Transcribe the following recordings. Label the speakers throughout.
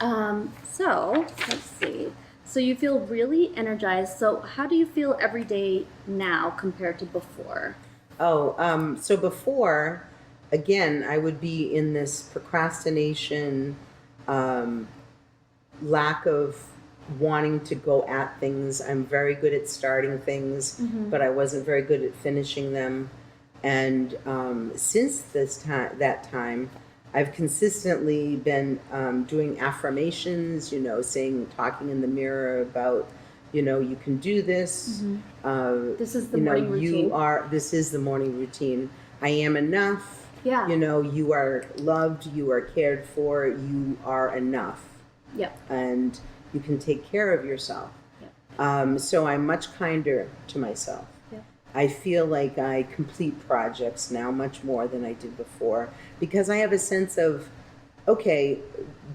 Speaker 1: So let's see. So you feel really energized. So how do you feel every day now compared to before?
Speaker 2: So before, again, I would be in this procrastination, um, lack of wanting to go at things. I'm very good at starting things, but I wasn't very good at finishing them. And since that time, I've consistently been doing affirmations, talking in the mirror about, you can do this.
Speaker 1: This is the morning routine.
Speaker 2: This is the morning routine. I am enough.
Speaker 1: Yeah.
Speaker 2: You are loved, you are cared for, you are enough.
Speaker 1: Yep.
Speaker 2: And you can take care of yourself.
Speaker 1: Yep.
Speaker 2: So I'm much kinder to myself.
Speaker 1: Yep.
Speaker 2: I feel like I complete projects now much more than I did before because I have a sense of, okay,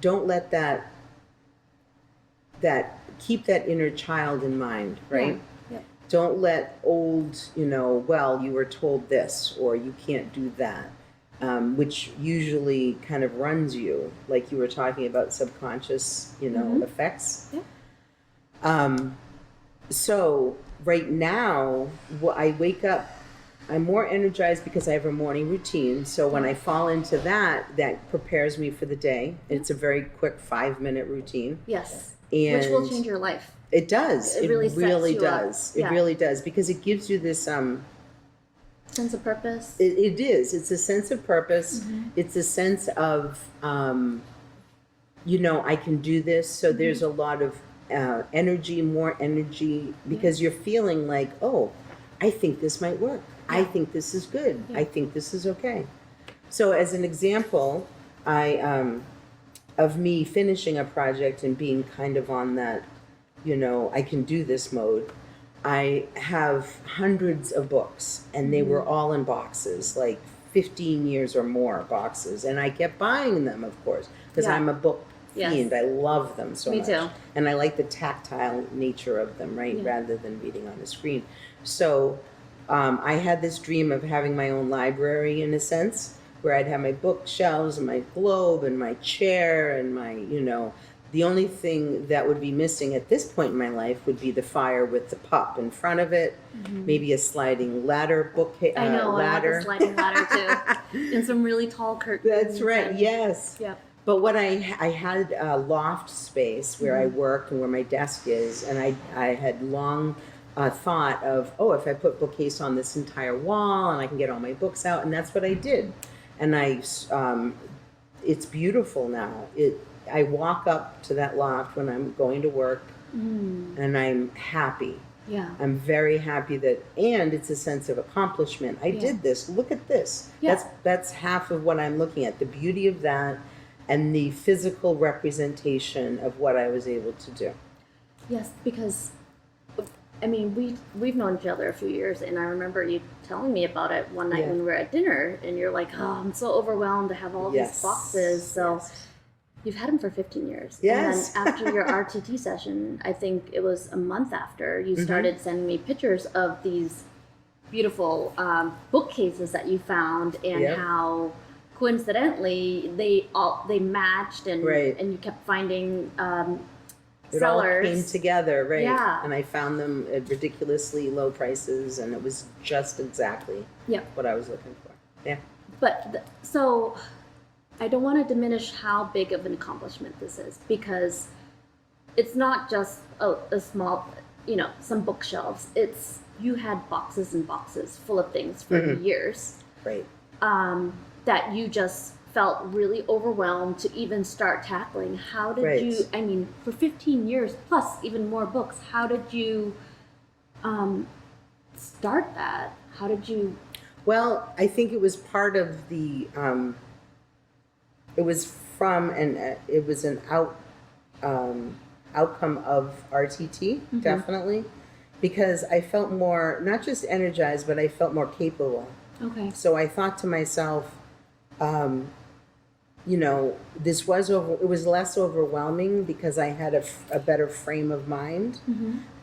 Speaker 2: don't let that keep that inner child in mind, right?
Speaker 1: Yeah.
Speaker 2: Don't let old, well, you were told this or you can't do that, which usually kind of runs you, like you were talking about subconscious, effects.
Speaker 1: Yeah.
Speaker 2: So right now, I wake up, I'm more energized because I have a morning routine. So when I fall into that prepares me for the day. It's a very quick 5-minute routine.
Speaker 1: Yes.
Speaker 2: And
Speaker 1: which will change your life.
Speaker 2: It does.
Speaker 1: It really
Speaker 2: does.
Speaker 1: Up. Yeah.
Speaker 2: It really does because it gives you this
Speaker 1: sense of purpose.
Speaker 2: It is. It's a sense of purpose. It's a sense of I can do this. So there's a lot of more energy because you're feeling like, oh, I think this might work. Yeah. I think this is good. Yeah. I think this is okay. So as an example, of me finishing a project and being kind of on that, I can do this mode. I have hundreds of books and they were all in boxes, like 15 years or more boxes. And I kept buying them, of course, because I'm a book fiend. Yes. I love them so much. Me too. And I like the tactile nature of them, right? Yeah. Rather than reading on a screen. So I had this dream of having my own library in a sense, where I'd have my bookshelves and my globe and my chair and my, the only thing that would be missing at this point in my life would be the fire with the pup in front of it, maybe a sliding ladder
Speaker 1: I know,
Speaker 2: ladder.
Speaker 1: I want a sliding ladder too, and some really tall curtains.
Speaker 2: That's right, yes.
Speaker 1: Yeah.
Speaker 2: But what I had a loft space where I work and where my desk is, and I had long thought of, if I put bookcase on this entire wall and I can get all my books out, and that's what I did. And it's beautiful now. I walk up to that loft when I'm going to work, and I'm happy.
Speaker 1: Yeah.
Speaker 2: I'm very happy and it's a sense of accomplishment. I did this. Look at this.
Speaker 1: Yeah.
Speaker 2: That's half of what I'm looking at. The beauty of that, and the physical representation of what I was able to do.
Speaker 1: Yes, because we've known each other a few years, and I remember you telling me about it one night when we were at dinner, and you're like, "Oh, I'm so overwhelmed to have all these boxes." So you've had them for 15 years.
Speaker 2: Yes.
Speaker 1: And then after your RTT session, I think it was a month after, you started sending me pictures of these beautiful bookcases that you found, and how coincidentally they matched, and you kept finding
Speaker 2: it
Speaker 1: sellers.
Speaker 2: all came together, right?
Speaker 1: Yeah.
Speaker 2: And I found them at ridiculously low prices, and it was just exactly what I was looking for. Yeah.
Speaker 1: But so I don't want to diminish how big of an accomplishment this is, because it's not just a small, some bookshelves. It's you had boxes and boxes full of things for years.
Speaker 2: Right.
Speaker 1: That you just felt really overwhelmed to even start tackling. How did you, for 15 years, plus even more books, how did you start that? How did you?
Speaker 2: Well, I think it was part of the, it was an outcome of RTT, definitely, because I felt more, not just energized, but I felt more capable.
Speaker 1: Okay.
Speaker 2: So I thought to myself, it was less overwhelming because I had a better frame of mind.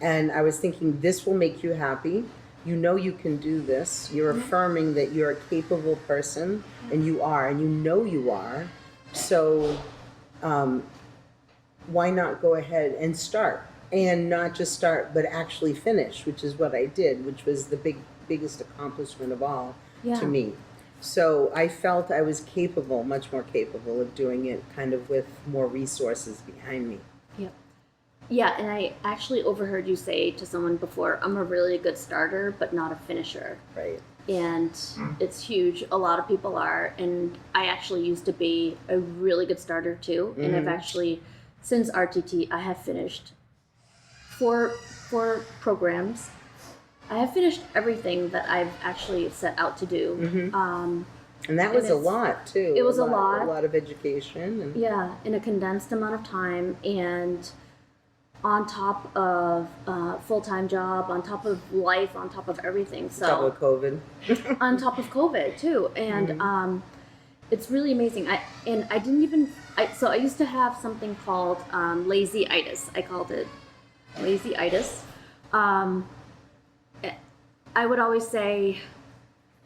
Speaker 2: And I was thinking, this will make you happy. You can do this. You're affirming that you're a capable person, and you are, and you are. So why not go ahead and start? And not just start, but actually finish, which is what I did, which was the biggest accomplishment of all to me. So I felt I was capable, much more capable of doing it kind of with more resources behind me.
Speaker 1: Yep. Yeah, and I actually overheard you say to someone before, I'm a really good starter, but not a finisher.
Speaker 2: Right.
Speaker 1: And it's huge. A lot of people are. And I actually used to be a really good starter too. And I've actually, since RTT, I have finished four programs. I have finished everything that I've actually set out to do.
Speaker 2: And that was a lot too.
Speaker 1: It was a lot.
Speaker 2: A lot of education. And
Speaker 1: yeah, in a condensed amount of time, and on top of full-time job, on top of life, on top of everything. So
Speaker 2: on top of COVID.
Speaker 1: on top of COVID too, and it's really amazing. I used to have something called lazy-itis. I called it lazy-itis. I would always say,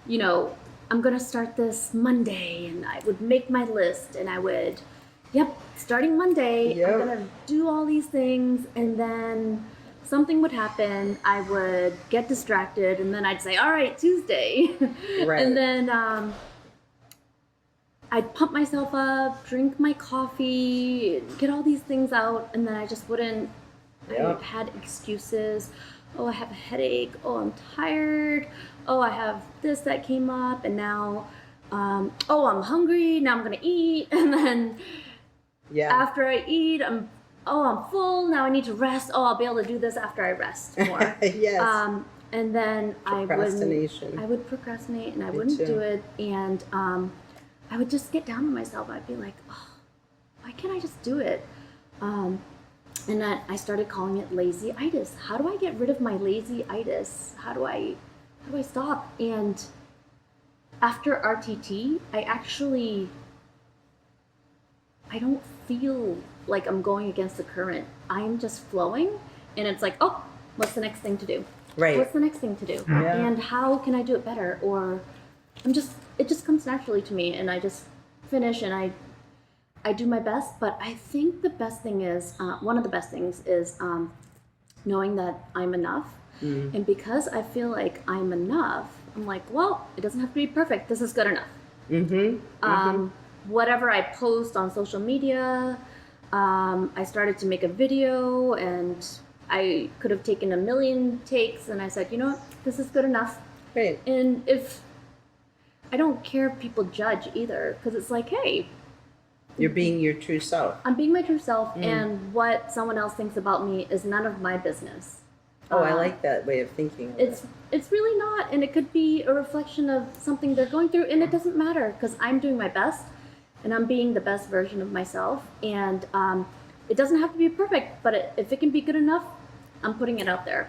Speaker 1: you know, I'm going to start this Monday, and I would make my list, and I would, starting Monday, I'm going to do all these things, and then something would happen. I would get distracted, and then I'd say, all right, Tuesday.
Speaker 2: Right.
Speaker 1: And then I'd pump myself up, drink my coffee, get all these things out, and then I just wouldn't. I had excuses. Oh, I have a headache. Oh, I'm tired. Oh, I have this that came up, and now, oh, I'm hungry. Now I'm gonna eat, and then after I eat, I'm full. Now I need to rest. Oh, I'll be able to do this after I rest more.
Speaker 2: Yes.
Speaker 1: And then I would procrastinate, and I wouldn't do it, and I would just get down on myself. I'd be like, oh, why can't I just do it? And then I started calling it lazy-itis. How do I get rid of my lazy-itis? How do I stop? And after RTT, I don't feel like I'm going against the current. I'm just flowing, and it's like, oh, what's the next thing to do?
Speaker 2: Right.
Speaker 1: What's the next thing to do?
Speaker 2: Yeah.
Speaker 1: And how can I do it better? Or it just comes naturally to me, and I just finish, and I do my best. But I think the best thing is, one of the best things is knowing that I'm enough. And because I feel like I'm enough, I'm like, well, it doesn't have to be perfect. This is good enough. Whatever I post on social media, I started to make a video, and I could have taken 1 million takes, and I said, you know what, this is good enough.
Speaker 2: Right.
Speaker 1: And if I don't care if people judge either, because it's like, hey,
Speaker 2: you're being your true self.
Speaker 1: I'm being my true self, and what someone else thinks about me is none of my business.
Speaker 2: Oh, I like that way of thinking.
Speaker 1: It's really not, and it could be a reflection of something they're going through, and it doesn't matter, because I'm doing my best, and I'm being the best version of myself, and it doesn't have to be perfect, but if it can be good enough, I'm putting it out there.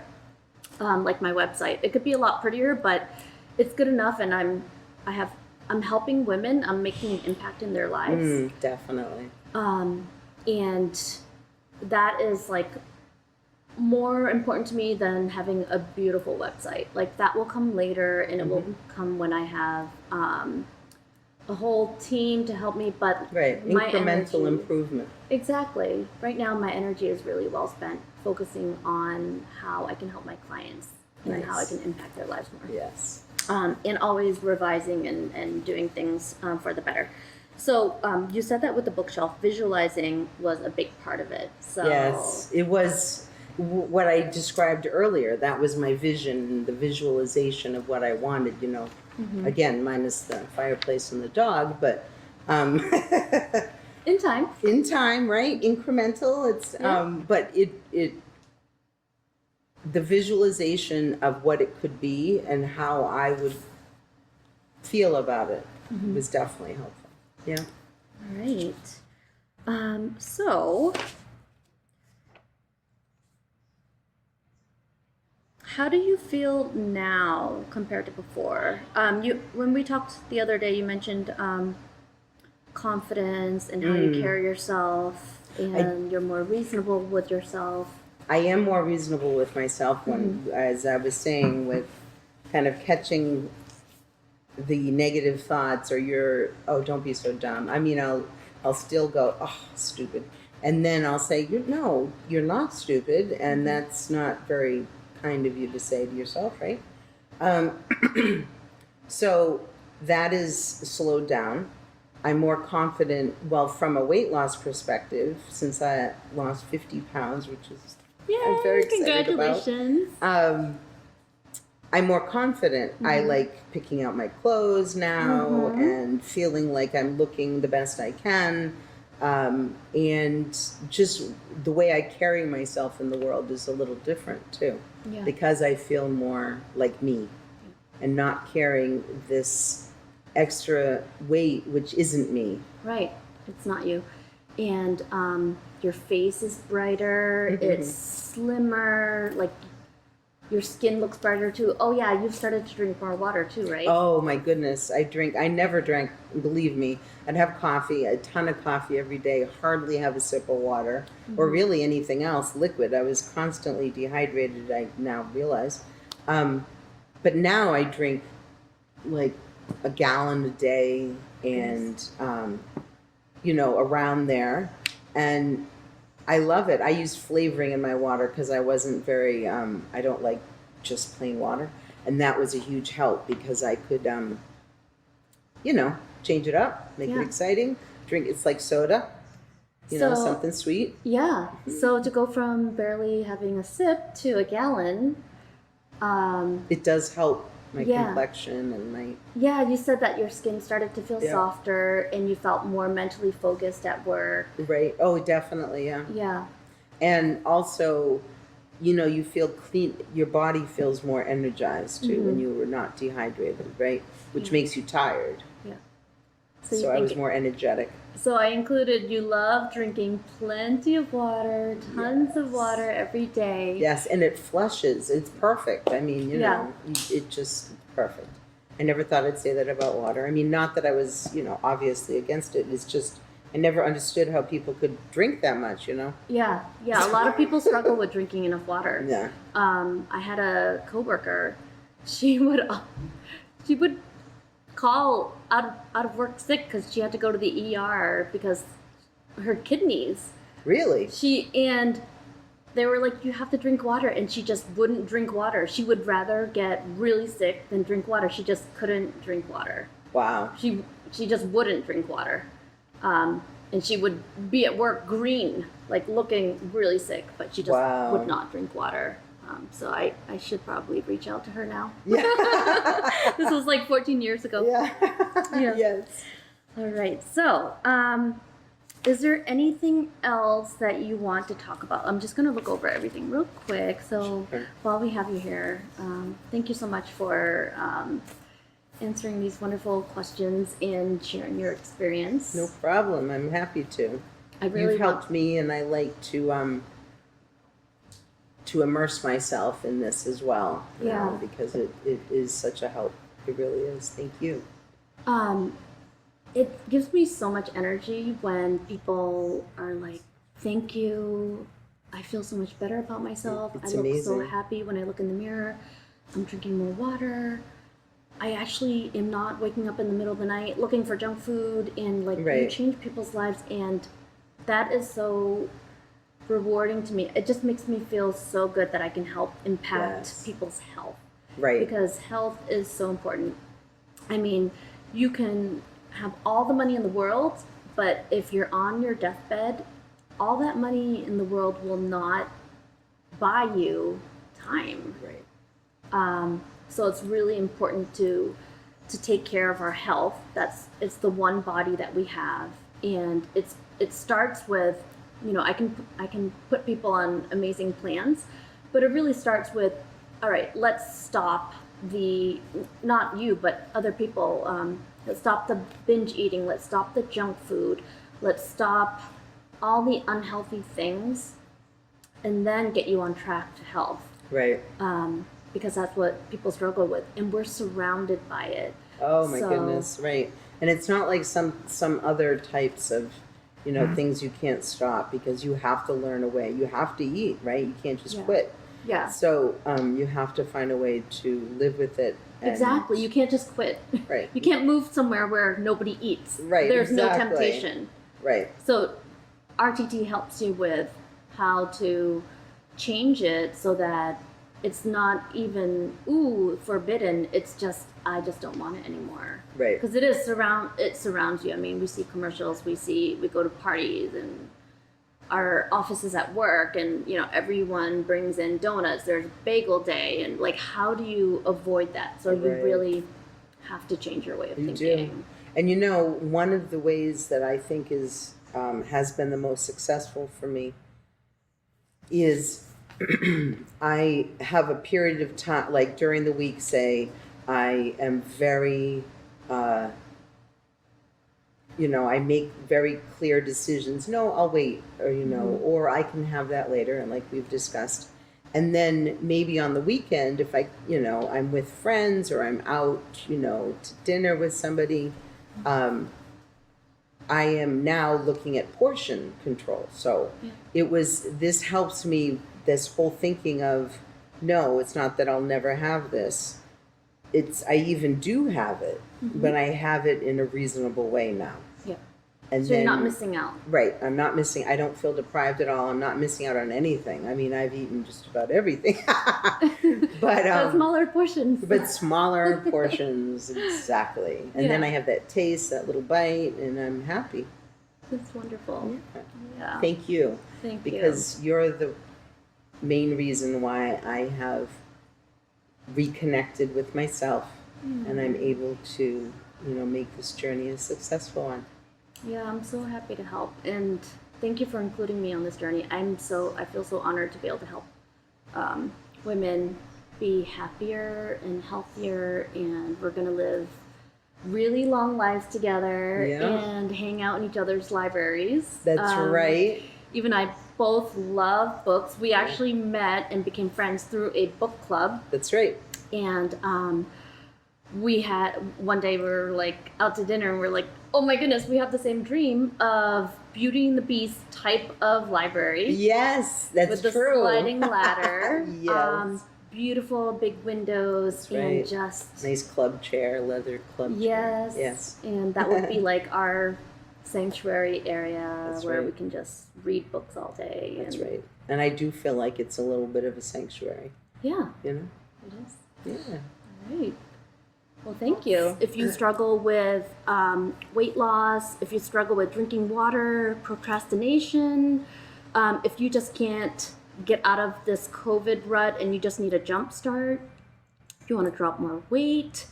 Speaker 1: Like my website, it could be a lot prettier, but it's good enough, and I'm helping women. I'm making an impact in their lives.
Speaker 2: Definitely.
Speaker 1: And that is like more important to me than having a beautiful website. Like that will come later, and it will come when I have a whole team to help me. But
Speaker 2: incremental improvement.
Speaker 1: Exactly. Right now, my energy is really well spent focusing on how I can help my clients and how I can impact their lives more.
Speaker 2: Yes.
Speaker 1: And always revising and doing things for the better. So you said that with the bookshelf, visualizing was a big part of it. So
Speaker 2: yes, it was what I described earlier. That was my vision, the visualization of what I wanted, you know. Again, minus the fireplace and the dog, but
Speaker 1: in time.
Speaker 2: In time, right? Incremental. It's but it the visualization of what it could be and how I would feel about it was definitely helpful. Yeah.
Speaker 1: All right. So how do you feel now compared to before? When we talked the other day, you mentioned confidence and how you carry yourself, and you're more reasonable with yourself.
Speaker 2: I am more reasonable with myself when, as I was saying, with kind of catching the negative thoughts or don't be so dumb. I mean, I'll still go, oh, stupid. And then I'll say, no, you're not stupid, and that's not very kind of you to say to yourself, right? So that is slowed down. I'm more confident, well, from a weight loss perspective, since I lost 50 pounds, which is I'm very excited
Speaker 1: congratulations.
Speaker 2: about. I'm more confident. I like picking out my clothes now and feeling like I'm looking the best I can. And just the way I carry myself in the world is a little different too.
Speaker 1: Yeah.
Speaker 2: Because I feel more like me and not carrying this extra weight, which isn't me.
Speaker 1: Right. It's not you. And your face is brighter. It's slimmer. Like, your skin looks brighter too. Oh yeah, you've started to drink more water too, right?
Speaker 2: Oh my goodness, I never drank, believe me. I'd have coffee, a ton of coffee every day, hardly have a sip of water, or really anything else, liquid. I was constantly dehydrated, I now realize. But now I drink like a gallon a day and, around there. And I love it. I used flavoring in my water because I wasn't very, I don't like just plain water. And that was a huge help because I could, change it up, make it exciting. Drink, it's like soda, something sweet.
Speaker 1: Yeah. So to go from barely having a sip to a gallon.
Speaker 2: It does help my complexion and my...
Speaker 1: Yeah, you said that your skin started to feel softer and you felt more mentally focused at work.
Speaker 2: Right. Oh, definitely, yeah.
Speaker 1: Yeah.
Speaker 2: And also, you feel clean. Your body feels more energized, too, when you were not dehydrated, right? Which makes you tired.
Speaker 1: Yeah.
Speaker 2: So I was more energetic.
Speaker 1: So I included you love drinking plenty of water, tons of water every day.
Speaker 2: Yes, and it flushes. It's perfect. I mean, it just perfect. I never thought I'd say that about water. I mean, not that I was, obviously against it. It's just I never understood how people could drink that much,
Speaker 1: Yeah. A lot of people struggle with drinking enough water.
Speaker 2: Yeah.
Speaker 1: I had a coworker. She would call out of work sick because she had to go to the ER because her kidneys.
Speaker 2: Really?
Speaker 1: And they were like, you have to drink water, and she just wouldn't drink water. She would rather get really sick than drink water. She just couldn't drink water.
Speaker 2: Wow.
Speaker 1: She just wouldn't drink water. And she would be at work green, like looking really sick, but she just would not drink water. So I should probably reach out to her now.
Speaker 2: Yeah.
Speaker 1: This was like 14 years ago.
Speaker 2: Yeah. Yes.
Speaker 1: All right. So, is there anything else that you want to talk about? I'm just going to look over everything real quick. So while we have you here, thank you so much for answering these wonderful questions and sharing your experience.
Speaker 2: No problem. I'm happy to. You've helped me, and I like to immerse myself in this as well. Because it is such a help. It really is. Thank you.
Speaker 1: It gives me so much energy when people are like, thank you. I feel so much better about myself.
Speaker 2: It's
Speaker 1: I look
Speaker 2: amazing.
Speaker 1: so happy when I look in the mirror. I'm drinking more water. I actually am not waking up in the middle of the night looking for junk food, and you change people's lives, and that is so rewarding to me. It just makes me feel so good that I can help impact people's health.
Speaker 2: Right.
Speaker 1: Because health is so important. I mean, you can have all the money in the world, but if you're on your deathbed, all that money in the world will not buy you time.
Speaker 2: Right.
Speaker 1: So it's really important to take care of our health. It's the one body that we have, and it starts with, I can put people on amazing plans, but it really starts with, all right, let's stop not you, but other people. Let's stop the binge eating. Let's stop the junk food. Let's stop all the unhealthy things, and then get you on track to health.
Speaker 2: Right.
Speaker 1: Because that's what people struggle with, and we're surrounded by it.
Speaker 2: Oh my goodness, right. And it's not like some other types of, things you can't stop, because you have to learn a way. You have to eat, right? You can't just quit.
Speaker 1: Yeah.
Speaker 2: So you have to find a way to live with it.
Speaker 1: Exactly. You can't just quit.
Speaker 2: Right.
Speaker 1: You can't move somewhere where nobody eats.
Speaker 2: Right.
Speaker 1: There's
Speaker 2: exactly.
Speaker 1: no temptation.
Speaker 2: Right.
Speaker 1: So RTT helps you with how to change it so that it's not even forbidden. It's just I just don't want it anymore.
Speaker 2: Right.
Speaker 1: Because it surrounds you. I mean, we see commercials, we go to parties and our offices at work, and everyone brings in donuts. There's bagel day, and like, how do you avoid that? So you really have to change your way of thinking.
Speaker 2: Do. And one of the ways that I think has been the most successful for me is I have a period of time, like during the week, say, I am very, I make very clear decisions. No, I'll wait, or, or I can have that later, and like we've discussed. And then maybe on the weekend, if I'm with friends or I'm out, to dinner with somebody, I am now looking at portion control. So this helps me, this whole thinking of, no, it's not that I'll never have this. I even do have it, but I have it in a reasonable way now. Yeah. And
Speaker 1: so you're not missing out.
Speaker 2: Right. I'm not missing. I don't feel deprived at all. I'm not missing out on anything. I mean, I've eaten just about everything. But
Speaker 1: smaller portions.
Speaker 2: But smaller portions, exactly. And then I have that taste, that little bite, and I'm happy.
Speaker 1: That's wonderful. Yeah.
Speaker 2: Thank you.
Speaker 1: Thank you.
Speaker 2: Because you're the main reason why I have reconnected with myself, and I'm able to, make this journey a successful one.
Speaker 1: Yeah, I'm so happy to help, and thank you for including me on this journey. I feel so honored to be able to help women be happier and healthier, and we're gonna live really long lives together and hang out in each other's libraries.
Speaker 2: That's right.
Speaker 1: Even I both love books. We actually met and became friends through a book club.
Speaker 2: That's right.
Speaker 1: And we had one day we were like out to dinner and we're like, oh my goodness, we have the same dream of Beauty and the Beast type of library.
Speaker 2: Yes, that's
Speaker 1: with the
Speaker 2: true.
Speaker 1: Sliding ladder.
Speaker 2: Yes.
Speaker 1: Beautiful big windows and just
Speaker 2: nice club chair, leather club chair. Yes.
Speaker 1: And that would be like our sanctuary area where we can just read books all day.
Speaker 2: That's right. And I do feel like it's a little bit of a sanctuary.
Speaker 1: Yeah.
Speaker 2: It
Speaker 1: is.
Speaker 2: Yeah.
Speaker 1: All right. Well, thank you. If you struggle with weight loss, if you struggle with drinking water, procrastination, if you just can't get out of this COVID rut and you just need a jump start, if you want to drop more weight,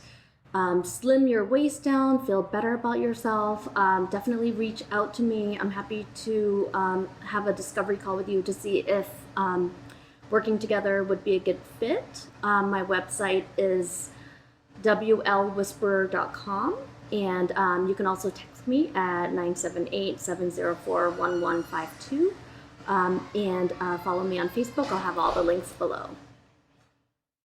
Speaker 1: slim your waist down, feel better about yourself, definitely reach out to me. I'm happy to have a discovery call with you to see if working together would be a good fit. My website is wlwhisperer.com, and you can also text me at 978-704-1152, and follow me on Facebook. I'll have all the links below.